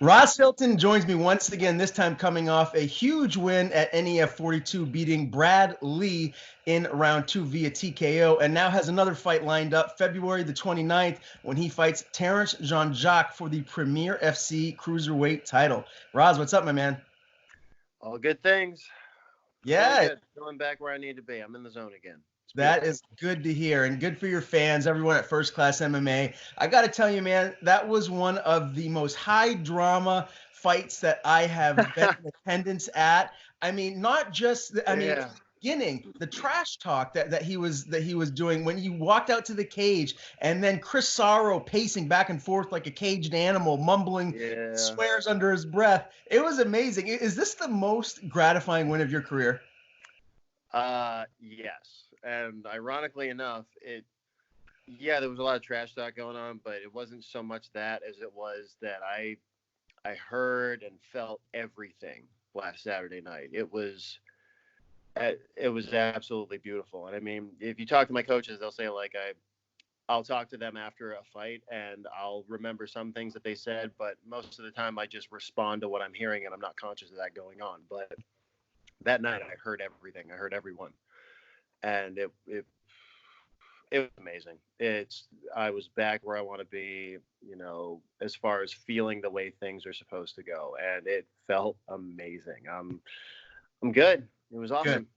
Ras Hylton joins me once again, this time coming off a huge win at NEF 42, beating Brad Lee in round two via TKO, and now has another fight lined up February the 29th when he fights Terrence Jean-Jacques for the Premier FC Cruiserweight title. Ras, what's up, my man? All good things. Feeling Yeah, good. Feeling back where I need to be. I'm in the zone again. It's that beautiful. is good to hear, and good for your fans, everyone at First Class MMA. I got to tell you, man, that was one of the most high drama fights that I have been in attendance at. I mean, not just, Yeah. beginning, the trash talk that he was doing when he walked out to the cage, and then Chris Sorrow pacing back and forth like a caged animal, mumbling Yeah. swears under his breath. It was amazing. Is this the most gratifying win of your career? Yes. And ironically enough, there was a lot of trash talk going on, but it wasn't so much that as it was that I heard and felt everything last Saturday night. It was absolutely beautiful. And I mean, if you talk to my coaches, they'll say like I'll talk to them after a fight and I'll remember some things that they said, but most of the time I just respond to what I'm hearing and I'm not conscious of that going on. But that night I heard everything. I heard everyone. And it was amazing. I was back where I want to be, as far as feeling the way things are supposed to go. And it felt amazing. I'm good. It was Good. awesome.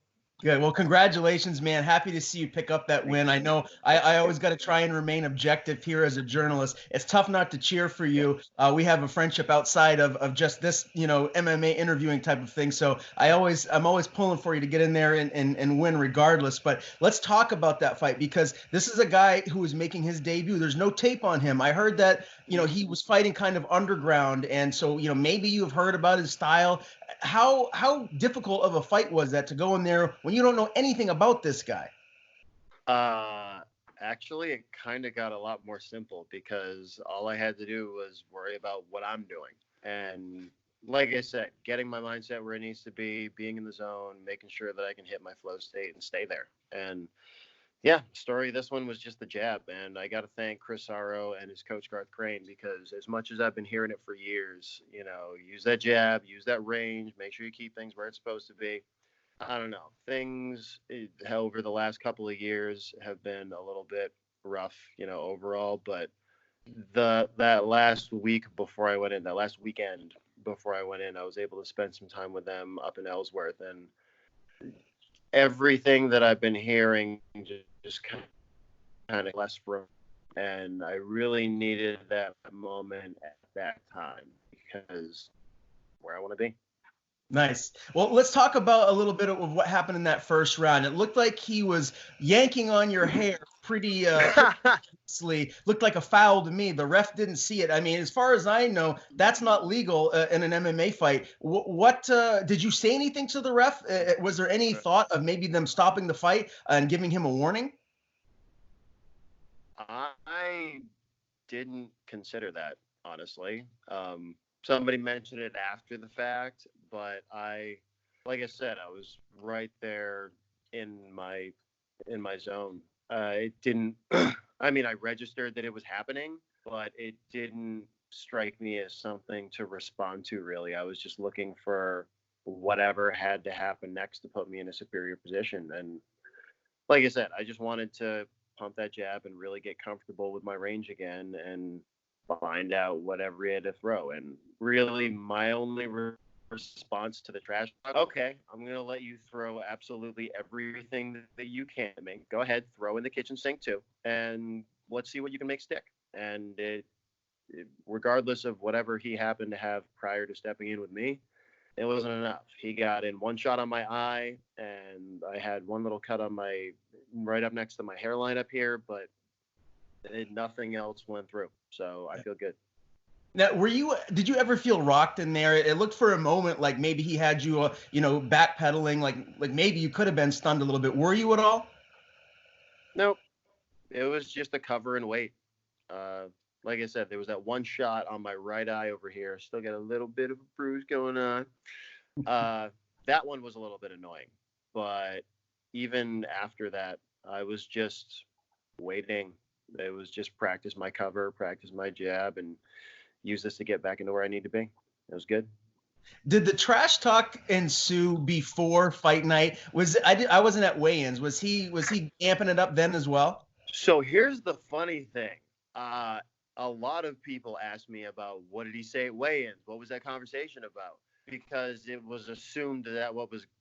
Good. Well, congratulations, man. Happy to see you pick up that Thank win. I you. know I always got to try and remain objective here as a journalist. It's tough not to cheer for you. We have a friendship outside of just this, MMA interviewing type of thing. So I'm always pulling for you to get in there and win regardless. But let's talk about that fight because this is a guy who is making his debut. There's no tape on him. I heard that, he was fighting kind of underground. And so, maybe you've heard about his style. How difficult of a fight was that to go in there when you don't know anything about this guy? Uh, Actually, it kind of got a lot more simple because all I had to do was worry about what I'm doing. And like I said, getting my mindset where it needs to be, being in the zone, making sure that I can hit my flow state and stay there. And yeah, story of this one was just the jab. And I got to thank Chris Sorrow and his coach, Garth Crane, because as much as I've been hearing it for years, use that jab, use that range, make sure you keep things where it's supposed to be. I don't know. Things over the last couple of years have been a little bit rough, overall. But that last week before I went in, that last weekend before I went in, I was able to spend some time with them up in Ellsworth, and everything that I've been hearing just kind of less from. And I really needed that moment at that time because where I want to be. Nice. Well, let's talk about a little bit of what happened in that first round. It looked like he was yanking on your hair pretty obviously. Looked like a foul to me. The ref didn't see it. I mean, as far as I know, that's not legal in an MMA fight. What did you say anything to the ref? Was there any thought of maybe them stopping the fight and giving him a warning? I didn't consider that, honestly. Somebody mentioned it after the fact, but like I said, I was right there in my zone. It didn't. I mean, I registered that it was happening, but it didn't strike me as something to respond to. Really, I was just looking for whatever had to happen next to put me in a superior position. And like I said, I just wanted to pump that jab and really get comfortable with my range again and find out whatever he had to throw. And really, my only response to the trash talk, okay, I'm going to let you throw absolutely everything that you can make. Go ahead, throw in the kitchen sink too, and let's see what you can make stick. And regardless of whatever he happened to have prior to stepping in with me, it wasn't enough. He got in one shot on my eye, and I had one little cut on my right up next to my hairline up here, but nothing else went through. So I feel good. Now, did you ever feel rocked in there? It looked for a moment like maybe he had you, backpedaling, like maybe you could have been stunned a little bit. Were you at all? Nope. It was just a cover and wait. Uh, like I said, there was that one shot on my right eye over here. Still got a little bit of a bruise going on. Uh, that one was a little bit annoying. But even after that, I was just waiting. It was just practice my cover, practice my jab, and use this to get back into where I need to be. It was good. Did the trash talk ensue before fight night? I wasn't at weigh-ins. Was he amping it up then as well? So here's the funny thing. A lot of people ask me about what did he say at weigh-ins? What was that conversation about? Because it was assumed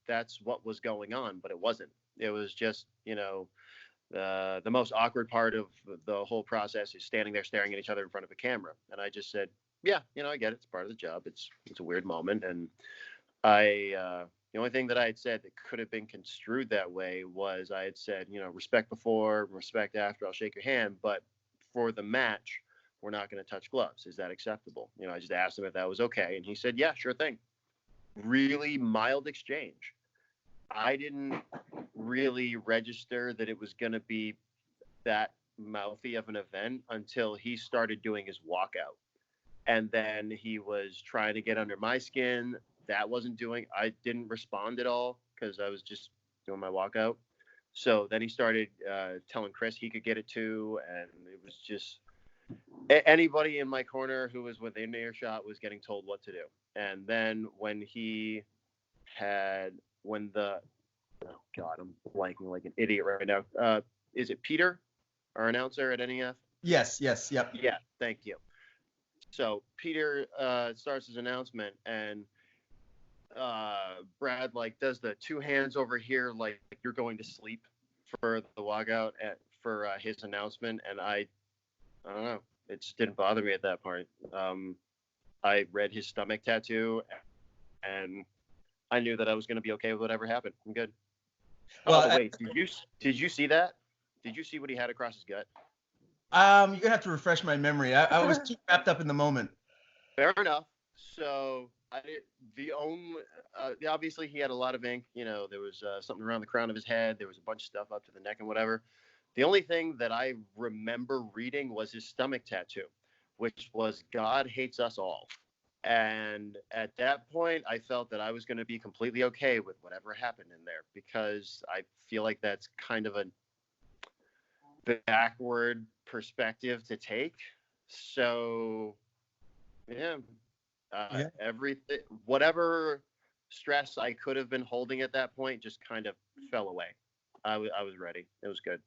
that's what was going on, but it wasn't. It was just, the most awkward part of the whole process is standing there staring at each other in front of a camera. And I just said, yeah, I get it. It's part of the job. It's a weird moment. And the only thing that I had said that could have been construed that way was I had said, respect before, respect after, I'll shake your hand. But for the match, we're not going to touch gloves. Is that acceptable? I just asked him if that was okay. And he said, yeah, sure thing. Really mild exchange. I didn't really register that it was going to be that mouthy of an event until he started doing his walkout. And then he was trying to get under my skin. I didn't respond at all because I was just doing my walkout. So then he started telling Chris he could get it too. And it was just anybody in my corner who was within earshot was getting told what to do. And then when oh God, I'm blanking like an idiot right now. Is it Peter, our announcer at NEF? Yes, yep. Yeah, thank you. So Peter starts his announcement, and Brad does the two hands over here like you're going to sleep for the walkout for his announcement, and I don't know, it just didn't bother me at that point. I read his stomach tattoo, and I knew that I was going to be okay with whatever happened. I'm good. Well, wait, did you see that? Did you see what he had across his gut? You're gonna have to refresh my memory. I was too wrapped up in the moment. Fair enough. So obviously he had a lot of ink. There was something around the crown of his head. There was a bunch of stuff up to the neck and whatever. The only thing that I remember reading was his stomach tattoo, which was "God hates us all." And at that point, I felt that I was going to be completely okay with whatever happened in there, because I feel like that's kind of a backward perspective to take. So, yeah. Everything, whatever stress I could have been holding at that point just kind of fell away. I was ready. It was good.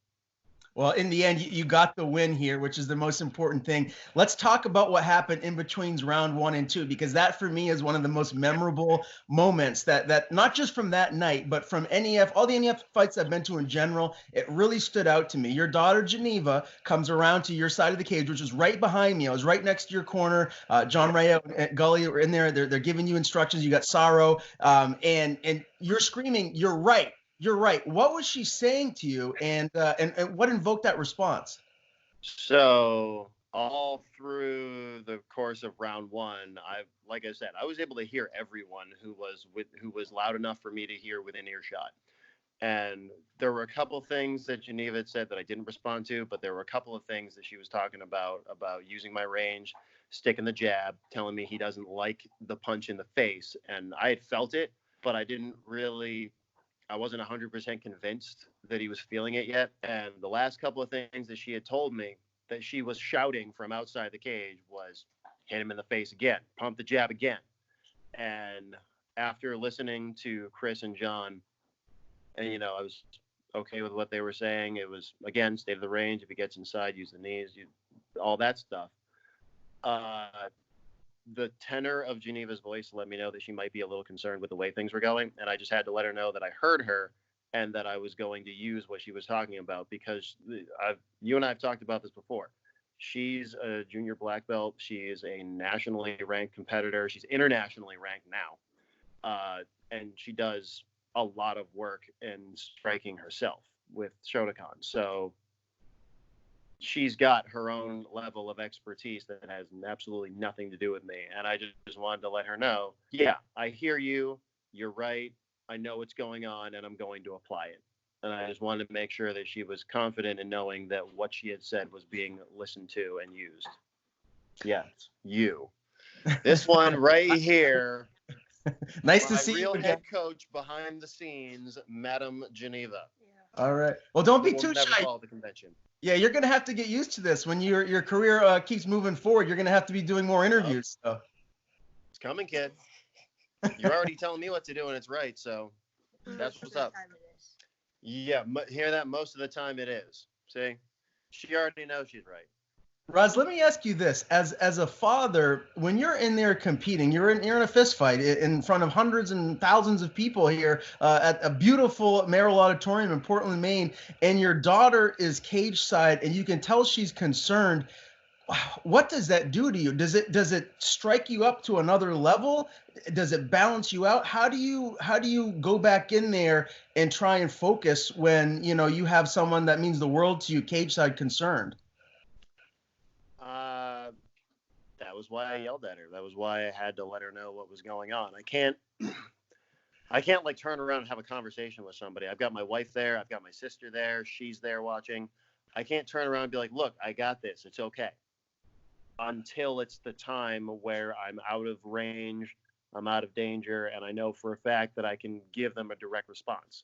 Well, in the end, you got the win here, which is the most important thing. Let's talk about what happened in between round 1 and 2, because that for me is one of the most memorable moments that not just from that night, but from NEF, all the NEF fights I've been to in general, it really stood out to me. Your daughter, Geneva, comes around to your side of the cage, which is right behind me. I was right next to your corner. John Ray and Gully were in there. They're giving you instructions. You got Sorrow, and you're screaming, "You're right. You're right." What was she saying to you, and what invoked that response? So all through the course of round 1, like I said, I was able to hear everyone who was loud enough for me to hear within earshot. And there were a couple things that Geneva had said that I didn't respond to, but there were a couple of things that she was talking about using my range, sticking the jab, telling me he doesn't like the punch in the face. And I had felt it, but I wasn't 100% convinced that he was feeling it yet. And the last couple of things that she had told me that she was shouting from outside the cage was hit him in the face again, pump the jab again. And after listening to Chris and John, and, I was okay with what they were saying. It was, again, stay to the range. If he gets inside, use the knees, all that stuff. The tenor of Geneva's voice let me know that she might be a little concerned with the way things were going. And I just had to let her know that I heard her and that I was going to use what she was talking about, because you and I have talked about this before. She's a junior black belt. She is a nationally ranked competitor. She's internationally ranked now. And she does a lot of work in striking herself with Shotokan. So she's got her own level of expertise that has absolutely nothing to do with me. And I just wanted to let her know, yeah, I hear you. You're right. I know what's going on, and I'm going to apply it. And I just wanted to make sure that she was confident in knowing that what she had said was being listened to and used. Yes, you. This one right here. Nice to see you. Real again. Head coach behind the scenes, Madam Geneva. Yeah. All right. Well, don't be too never shy. call the convention. Yeah, you're gonna have to get used to this when your career keeps moving forward. You're gonna have to be doing more Yup. interviews. So. It's coming, kid. You're already telling me what to do, and it's right. So that's what's up. Yeah, hear that? Most of the time it is. See, she already knows she's right. Raz, let me ask you this: as a father, when you're in there competing, you're in a fist fight in front of hundreds and thousands of people here at a beautiful Merrill Auditorium in Portland, Maine, and your daughter is cage side, and you can tell she's concerned. What does that do to you? Does it strike you up to another level? Does it balance you out? How do you go back in there and try and focus when you have someone that means the world to you, cage side concerned? Uh, that was why I yelled at her. That was why I had to let her know what was going on. I can't like turn around and have a conversation with somebody. I've got my wife there. I've got my sister there. She's there watching. I can't turn around and be like, look, I got this. It's okay. Until it's the time where I'm out of range, I'm out of danger, and I know for a fact that I can give them a direct response.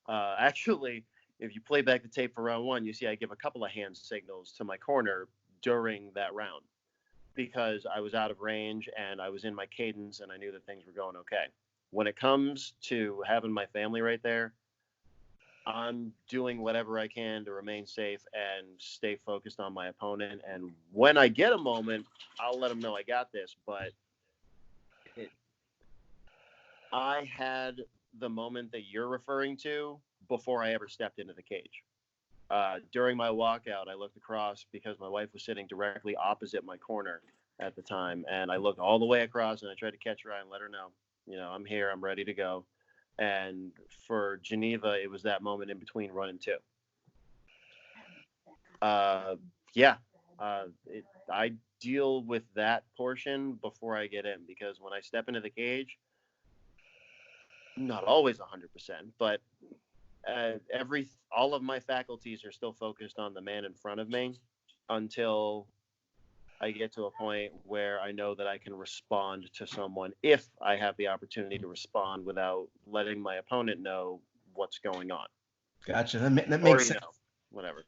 Actually, if you play back the tape for round one, you see I give a couple of hand signals to my corner during that round because I was out of range and I was in my cadence and I knew that things were going okay. When it comes to having my family right there, I'm doing whatever I can to remain safe and stay focused on my opponent. And when I get a moment, I'll let them know I got this. But it, I had the moment that you're referring to before I ever stepped into the cage. During my walkout, I looked across because my wife was sitting directly opposite my corner at the time. And I looked all the way across and I tried to catch her eye and let her know, I'm here, I'm ready to go. And for Geneva, it was that moment in between run and two. Uh, yeah, I deal with that portion before I get in because when I step into the cage, not always 100%, but all of my faculties are still focused on the man in front of me until I get to a point where I know that I can respond to someone if I have the opportunity to respond without letting my opponent know what's going on. Gotcha. That Or, makes sense. whatever.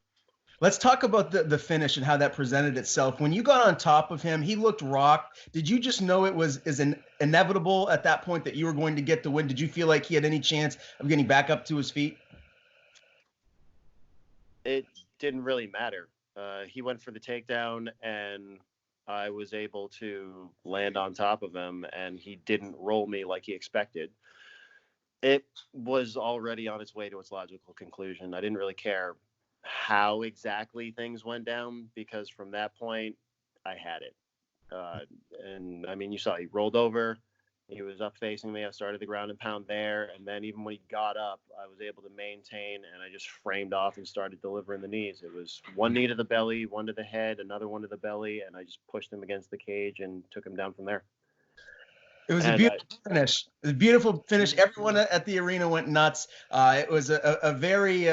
Let's talk about the finish and how that presented itself. When you got on top of him, he looked rocked. Did you just know it was inevitable at that point that you were going to get the win? Did you feel like he had any chance of getting back up to his feet? It didn't really matter. He went for the takedown, and I was able to land on top of him, and he didn't roll me like he expected. It was already on its way to its logical conclusion. I didn't really care how exactly things went down because from that point, I had it. Uh, and I mean, you saw he rolled over. He was up facing me. I started the ground and pound there. And then even when he got up, I was able to maintain and I just framed off and started delivering the knees. It was one knee to the belly, one to the head, another one to the belly. And I just pushed him against the cage and took him down from there. It was a And beautiful finish. It was a beautiful finish. Everyone at the arena went nuts. It was a very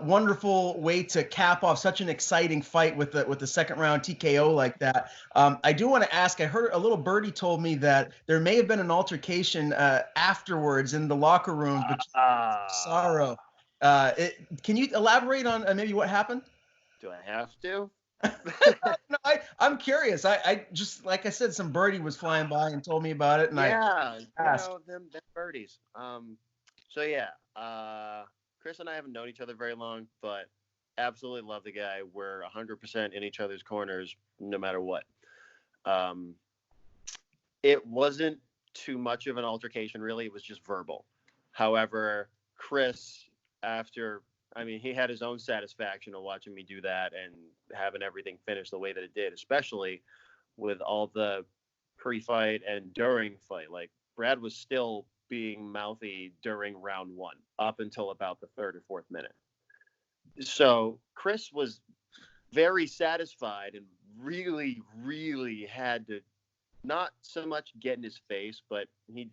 wonderful way to cap off such an exciting fight with the second round TKO like that. I do want to ask. I heard a little birdie told me that there may have been an altercation afterwards in the locker room between Sorrow. Can you elaborate on maybe what happened? do I have to? No, I'm curious. I just, like I said, some birdie was flying by and told me about it, and I Yeah, asked. them birdies. So yeah, Chris and I haven't known each other very long, but absolutely love the guy. We're 100% in each other's corners, no matter what. Um, it wasn't too much of an altercation, really. It was just verbal. However, Chris, he had his own satisfaction of watching me do that and having everything finish the way that it did, especially with all the pre-fight and during fight. Like Brad was still being mouthy during round one up until about the third or fourth minute. So Chris was very satisfied and really, really had to not so much get in his face, but he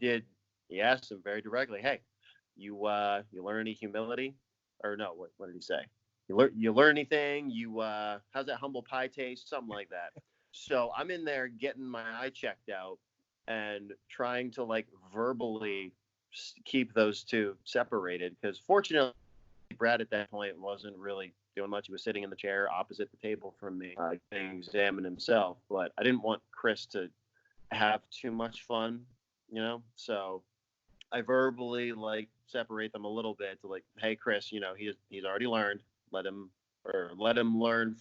asked him very directly, hey, you learn any humility? Or no, what did he say? You learn anything? How's that humble pie taste? Something like that. So I'm in there getting my eye checked out and trying to like verbally keep those two separated because fortunately Brad at that point wasn't really doing much. He was sitting in the chair opposite the table from me, getting examined himself. But I didn't want Chris to have too much fun, you know. So I verbally like separate them a little bit to like, hey, Chris, you know, he's already learned. Let him learn.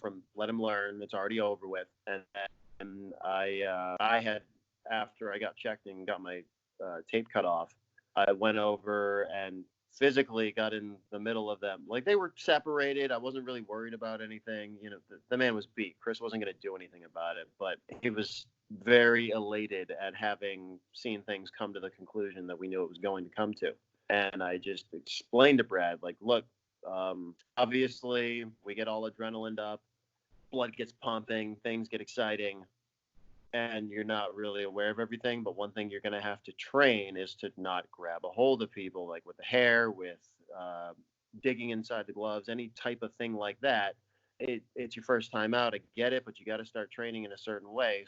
It's already over with. And I had, after I got checked and got my tape cut off, I went over and physically got in the middle of them. Like, they were separated. I wasn't really worried about anything. You know, the man was beat. Chris wasn't going to do anything about it, but he was very elated at having seen things come to the conclusion that we knew it was going to come to. And I just explained to Brad, like, look, obviously we get all adrenaline up, blood gets pumping, things get exciting, and you're not really aware of everything. But one thing you're going to have to train is to not grab a hold of people, like with the hair, with digging inside the gloves, any type of thing like that. It's your first time out. I get it, but you got to start training in a certain way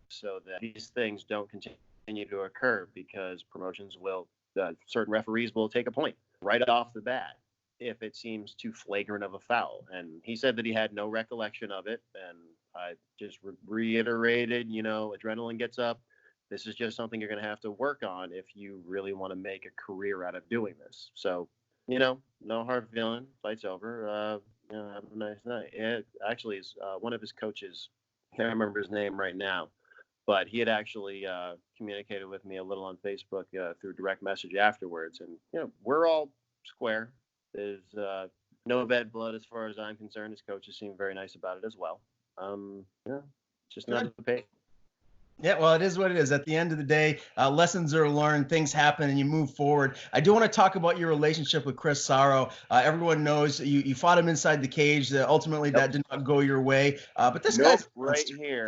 so that these things don't continue to occur, because promotions will, certain referees will take a point right off the bat if it seems too flagrant of a foul. And he said that he had no recollection of it. And I just reiterated, you know, adrenaline gets up. This is just something you're going to have to work on if you really want to make a career out of doing this. So, you know, no hard feeling. Fight's over. You know, have a nice night. It actually is one of his coaches. I can't remember his name right now, but he had actually communicated with me a little on Facebook through direct message afterwards. And, you know, we're all square. There's no bad blood as far as I'm concerned. His coaches seem very nice about it as well. Yeah, just not the pay. Yeah, well, it is what it is. At the end of the day, lessons are learned, things happen, and you move forward. I do want to talk about your relationship with Chris Sarro. Everyone knows you fought him inside the cage. Ultimately, that did not go your way. But this guy's right here.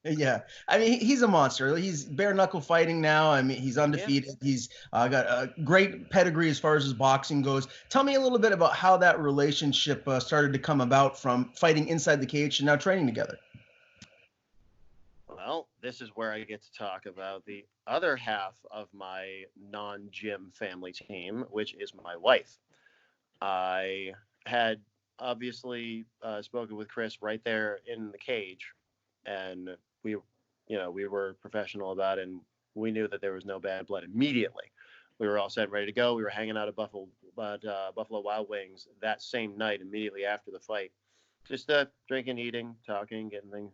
Yeah, I mean, he's a monster. He's bare knuckle fighting now. I mean, he's undefeated. Yeah. He's got a great pedigree as far as his boxing goes. Tell me a little bit about how that relationship started to come about from fighting inside the cage and now training together. Well, this is where I get to talk about the other half of my non-gym family team, which is my wife. I had obviously spoken with Chris right there in the cage, and we were professional about it, and we knew that there was no bad blood immediately. We were all set, ready to go. We were hanging out at Buffalo Wild Wings that same night, immediately after the fight, just drinking, eating, talking, getting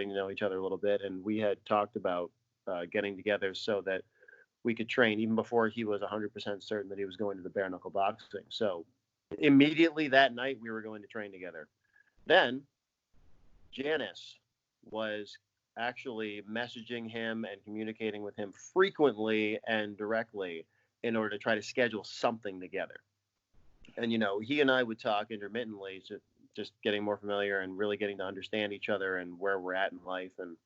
to know each other a little bit. And we had talked about getting together so that we could train even before he was 100% certain that he was going to the bare knuckle boxing. So immediately that night we were going to train together. Then Janice was actually messaging him and communicating with him frequently and directly in order to try to schedule something together. And, you know, he and I would talk intermittently, just getting more familiar and really getting to understand each other and where we're at in life and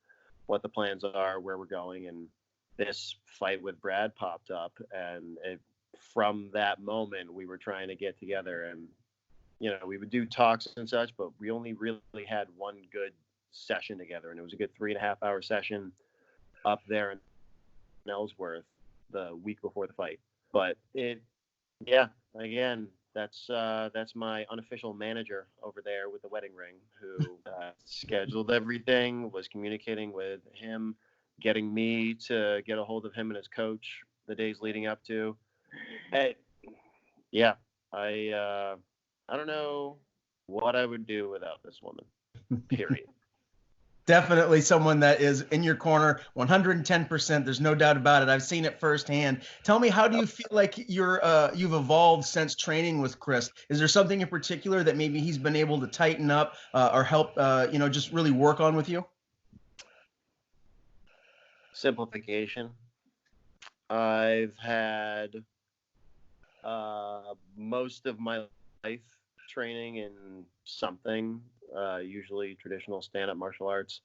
what the plans are, where we're going. And this fight with Brad popped up, and from that moment we were trying to get together. And, you know, we would do talks and such, but we only really had one good session together, and it was a good 3.5 hour session up there in Ellsworth the week before the fight. But again, that's my unofficial manager over there with the wedding ring, who scheduled everything, was communicating with him, getting me to get a hold of him and his coach the days leading up to. I don't know what I would do without this woman, period. Definitely someone that is in your corner 110%. There's no doubt about it. I've seen it firsthand. Tell me, how do you feel like you've evolved since training with Chris? Is there something in particular that maybe he's been able to tighten up or help, just really work on with you? Simplification. I've had most of my life training in something, usually traditional stand-up martial arts.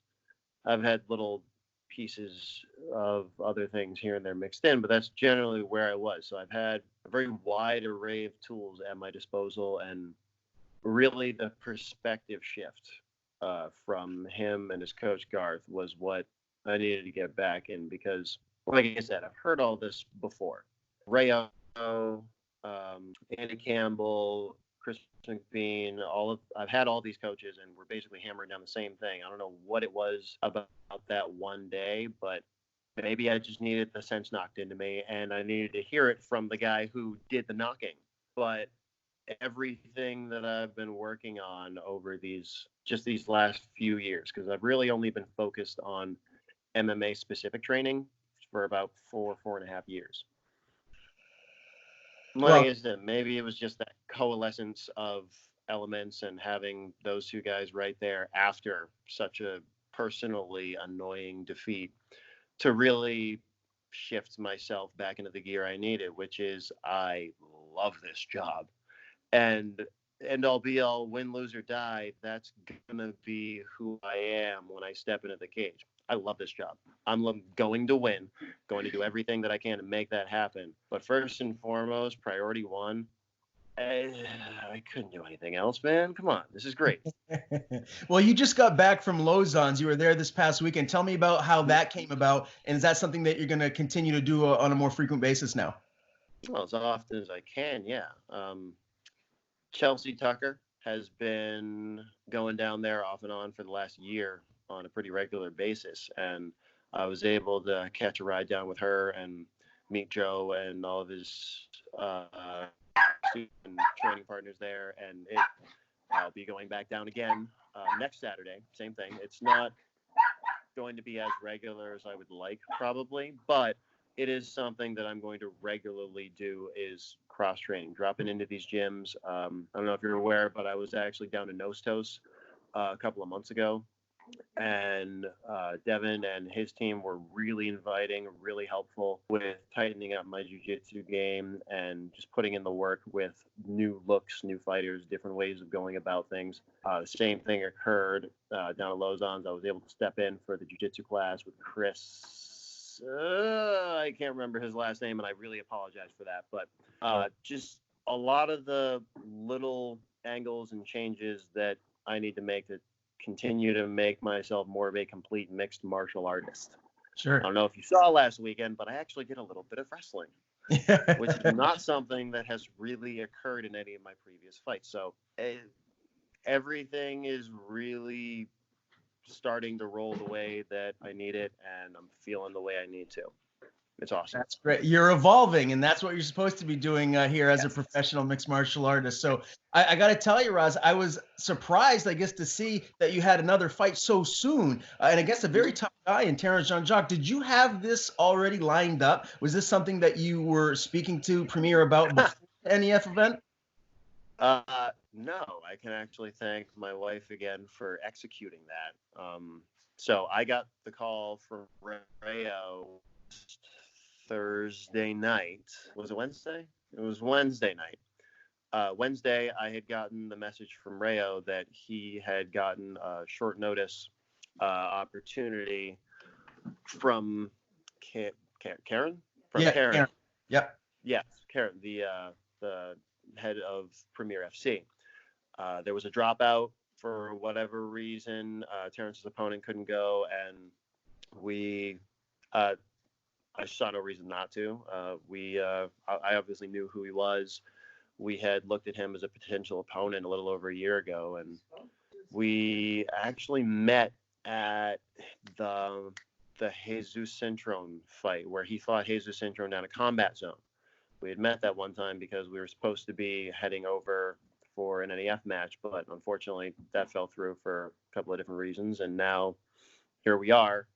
I've had little pieces of other things here and there mixed in, but that's generally where I was. So I've had a very wide array of tools at my disposal, and really the perspective shift from him and his coach Garth was what I needed to get back in, because, like I said, I've heard all this before. Rayo, Andy Campbell, Chris being I've had all these coaches, and we're basically hammering down the same thing. I don't know what it was about that one day, but maybe I just needed the sense knocked into me, and I needed to hear it from the guy who did the knocking. But everything that I've been working on over these last few years, because I've really only been focused on MMA specific training for about 4.5 years. Like I said, maybe it was just that coalescence of elements and having those two guys right there after such a personally annoying defeat to really shift myself back into the gear I needed, which is I love this job. And end all be all, win, lose, or die, that's gonna be who I am when I step into the cage. I love this job. I'm going to win, going to do everything that I can to make that happen. But first and foremost, priority one, I couldn't do anything else, man. Come on, this is great. Well, you just got back from Lausanne. You were there this past weekend. Tell me about how that came about, and is that something that you're going to continue to do on a more frequent basis now? Well, as often as I can, yeah. Chelsea Tucker has been going down there off and on for the last year on a pretty regular basis, and I was able to catch a ride down with her and meet Joe and all of his student training partners there, and I'll be going back down again next Saturday. Same thing. It's not going to be as regular as I would like, probably, but it is something that I'm going to regularly do is cross training, dropping into these gyms. I don't know if you're aware, but I was actually down to Nostos a couple of months ago, and Devin and his team were really inviting, really helpful with tightening up my jiu-jitsu game and just putting in the work with new looks, new fighters, different ways of going about things. The same thing occurred down at Lausanne. I was able to step in for the jiu-jitsu class with Chris. I can't remember his last name, and I really apologize for that. But just a lot of the little angles and changes that I need to make to continue to make myself more of a complete mixed martial artist. Sure. I don't know if you saw last weekend, but I actually did a little bit of wrestling, which is not something that has really occurred in any of my previous fights. So everything is really starting to roll the way that I need it, and I'm feeling the way I need to. It's awesome. That's great. You're evolving, and that's what you're supposed to be doing here as a professional mixed martial artist. So I got to tell you, Raz, I was surprised, I guess, to see that you had another fight so soon, and I guess a very tough guy in Terrence Jean-Jacques. Did you have this already lined up? Was this something that you were speaking to Premier about before the NEF event? No, I can actually thank my wife again for executing that. So I got the call from Rayo Thursday night. Was it Wednesday? It was Wednesday night. Wednesday, I had gotten the message from Rayo that he had gotten a short notice opportunity from Karen? From Karen. Yep. Yes, Karen, the head of Premier FC. There was a dropout for whatever reason. Terrence's opponent couldn't go, and I saw no reason not to. I obviously knew who he was. We had looked at him as a potential opponent a little over a year ago, and we actually met at the Jesus Centron fight where he fought Jesus Centron down a combat zone. We had met that one time because we were supposed to be heading over for an NEF match, but unfortunately that fell through for a couple of different reasons, and now here we are.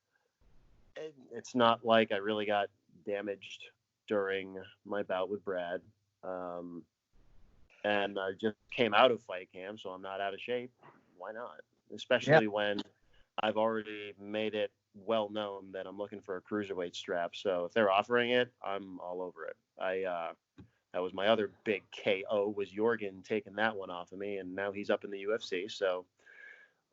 It's not like I really got damaged during my bout with Brad, and I just came out of fight camp, so I'm not out of shape. Why not? Especially when I've already made it well known that I'm looking for a cruiserweight strap. So if they're offering it, I'm all over it. That was my other big KO, was Jorgen taking that one off of me, and now he's up in the UFC. So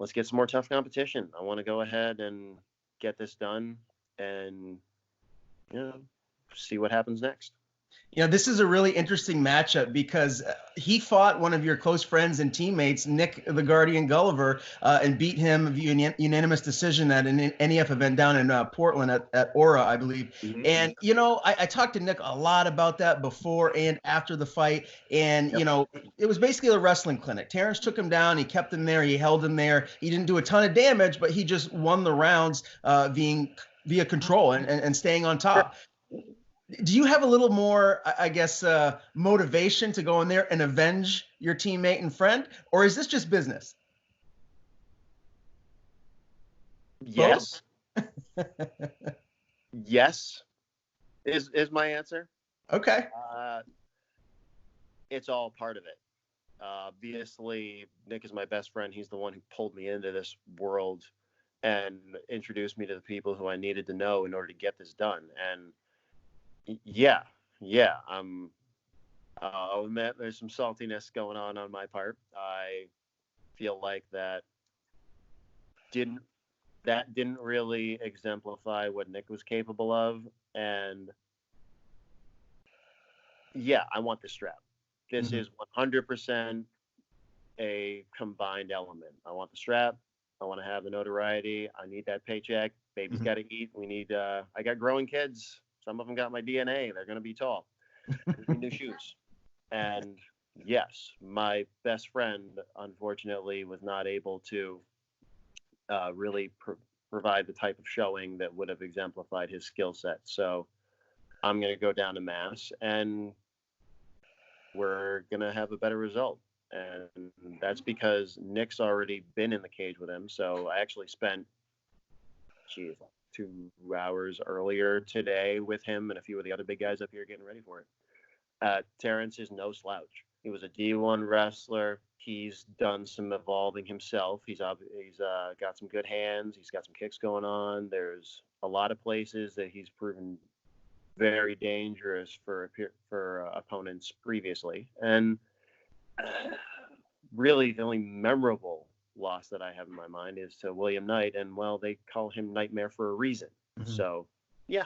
let's get some more tough competition. I want to go ahead and get this done and see what happens next. You know, this is a really interesting matchup because he fought one of your close friends and teammates, Nick the Guardian Gulliver, and beat him via unanimous decision at an NEF event down in Portland at Aura, I believe. Mm-hmm. And, you know, I talked to Nick a lot about that before and after the fight. And, Yep. you know, it was basically a wrestling clinic. Terrence took him down. He kept him there. He held him there. He didn't do a ton of damage, but he just won the rounds via control and staying on top. Do you have a little more, I guess, motivation to go in there and avenge your teammate and friend, or is this just business? Yes. Yes is my answer. Okay. It's all part of it. Obviously, Nick is my best friend. He's the one who pulled me into this world and introduced me to the people who I needed to know in order to get this done. And yeah, I'll admit there's some saltiness going on my part. I feel like that didn't really exemplify what Nick was capable of. And yeah, I want the strap. This is 100% a combined element. I want the strap. I want to have the notoriety. I need that paycheck. Baby's got to eat. We need, I got growing kids. Some of them got my DNA. They're going to be tall. Need new shoes. And yes, my best friend, unfortunately, was not able to really provide the type of showing that would have exemplified his skill set. So I'm going to go down to Mass, and we're going to have a better result. And that's because Nick's already been in the cage with him. So I actually spent, 2 hours earlier today with him and a few of the other big guys up here getting ready for it. Terrence is no slouch. He was a D1 wrestler. He's done some evolving himself. He's got some good hands. He's got some kicks going on. There's a lot of places that he's proven very dangerous for opponents previously. And really the only memorable loss that I have in my mind is to William Knight, and well, they call him Nightmare for a reason. So yeah,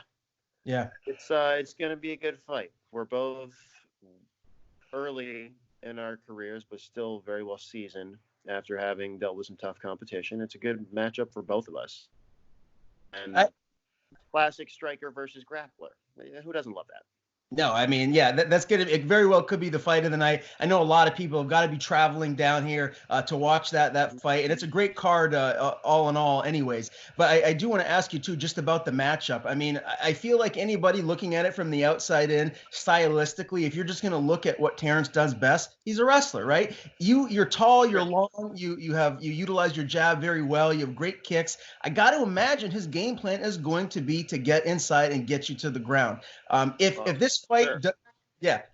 it's going to be a good fight. We're both early in our careers, but still very well seasoned after having dealt with some tough competition. It's a good matchup for both of us. And classic striker versus grappler. Who doesn't love that? No, I mean, yeah, that's good. It very well could be the fight of the night. I know a lot of people have got to be traveling down here to watch that fight, and it's a great card all in all anyways. But I do want to ask you, too, just about the matchup. I mean, I feel like anybody looking at it from the outside in, stylistically, if you're just going to look at what Terrence does best, he's a wrestler, right? You're tall, you're long, you utilize your jab very well, you have great kicks. I got to imagine his game plan is going to be to get inside and get you to the ground. If this fight,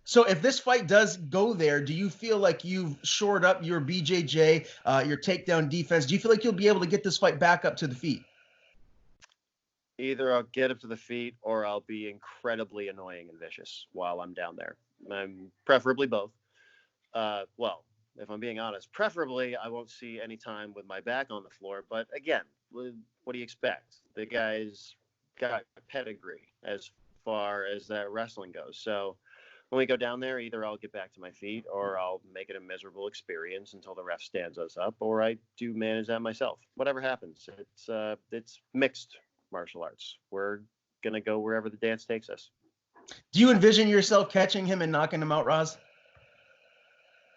so if this fight does go there, do you feel like you've shored up your BJJ, your takedown defense? Do you feel like you'll be able to get this fight back up to the feet? Either I'll get up to the feet or I'll be incredibly annoying and vicious while I'm down there. Preferably both. Well, if I'm being honest, preferably I won't see any time with my back on the floor. But again, what do you expect? The guy's got pedigree as far as that wrestling goes. So when we go down there, either I'll get back to my feet or I'll make it a miserable experience until the ref stands us up, or I do manage that myself. Whatever happens, it's mixed martial arts. We're gonna go wherever the dance takes us. Do you envision yourself catching him and knocking him out, Ras?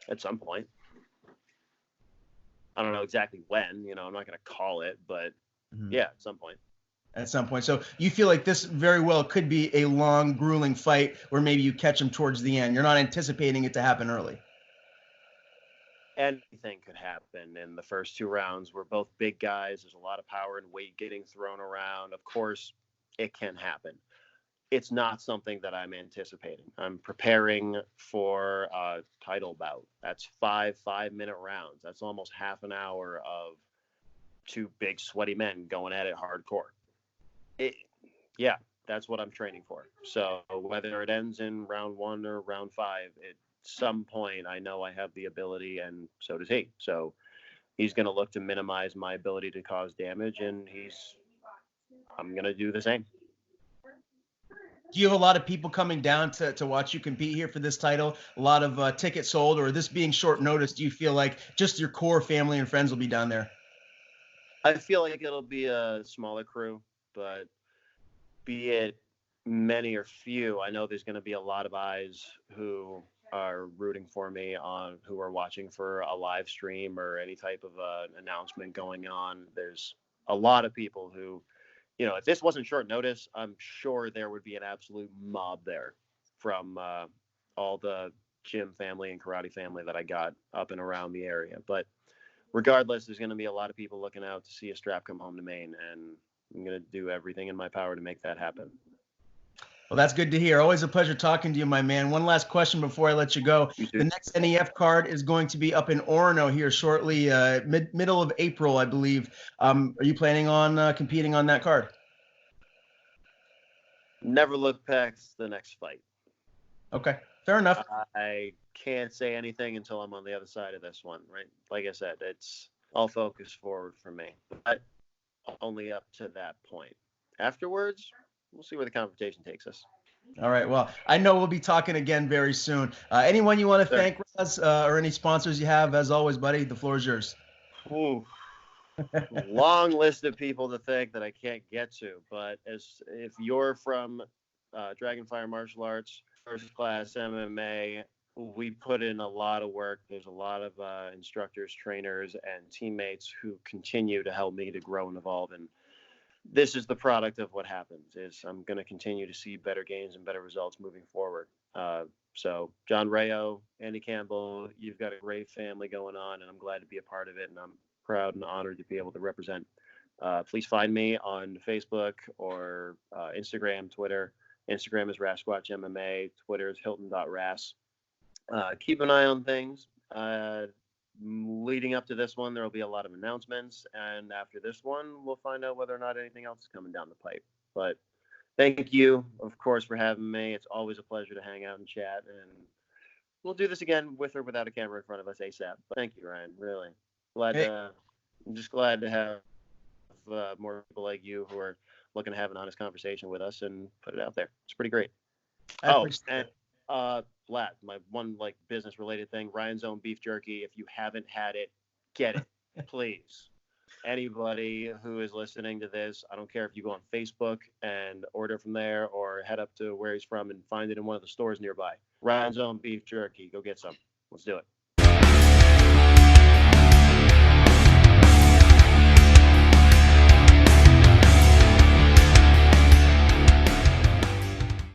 At some point. I don't know exactly when, I'm not gonna call it, but yeah, at some point. At some point. So you feel like this very well could be a long, grueling fight where maybe you catch him towards the end. You're not anticipating it to happen early. Anything could happen in the first 2 rounds. We're both big guys. There's a lot of power and weight getting thrown around. Of course, it can happen. It's not something that I'm anticipating. I'm preparing for a title bout. That's 5-minute rounds. That's almost half an hour of 2 big sweaty men going at it hardcore. Yeah, that's what I'm training for. So whether it ends in round 1 or round 5, at some point I know I have the ability, and so does he. So he's going to look to minimize my ability to cause damage, and I'm going to do the same. Do you have a lot of people coming down to watch you compete here for this title? A lot of tickets sold, or this being short notice, do you feel like just your core family and friends will be down there? I feel like it'll be a smaller crew, but be it many or few, I know there's going to be a lot of eyes who are rooting for me on who are watching for a live stream or any type of announcement going on. There's a lot of people who, if this wasn't short notice, I'm sure there would be an absolute mob there from all the gym family and karate family that I got up and around the area. But regardless, there's going to be a lot of people looking out to see a strap come home to Maine, and I'm going to do everything in my power to make that happen. Well, that's good to hear. Always a pleasure talking to you, my man. One last question before I let you go. The next NEF card is going to be up in Orono here shortly, middle of April, I believe. Are you planning on competing on that card? Never look past the next fight. Okay, fair enough. I can't say anything until I'm on the other side of this one, right? Like I said, it's all focus forward for me, but only up to that point. Afterwards, we'll see where the conversation takes us. All right. Well, I know we'll be talking again very soon. Anyone you want to thank, Raz, or any sponsors you have? As always, buddy, the floor is yours. Ooh. Long list of people to thank that I can't get to, but if you're from Dragonfire Martial Arts, First Class MMA, we put in a lot of work. There's a lot of instructors, trainers, and teammates who continue to help me to grow and evolve. And this is the product of what happens. Is I'm going to continue to see better gains and better results moving forward. So John Rayo, Andy Campbell, you've got a great family going on, and I'm glad to be a part of it. And I'm proud and honored to be able to represent. Please find me on Facebook or Instagram, Twitter. Instagram is RasQuatch MMA. Twitter is Hylton.Ras. Keep an eye on things. Leading up to this one, there will be a lot of announcements. And after this one, we'll find out whether or not anything else is coming down the pipe. But thank you, of course, for having me. It's always a pleasure to hang out and chat. And we'll do this again with or without a camera in front of us ASAP. But thank you, Ryan. Really. I'm just glad to have more people like you who are looking to have an honest conversation with us and put it out there. It's pretty great. Vlad, my one business related thing, Ryan's Own Beef Jerky. If you haven't had it, get it, please. Anybody who is listening to this, I don't care if you go on Facebook and order from there or head up to where he's from and find it in one of the stores nearby. Ryan's Own Beef Jerky. Go get some. Let's do it.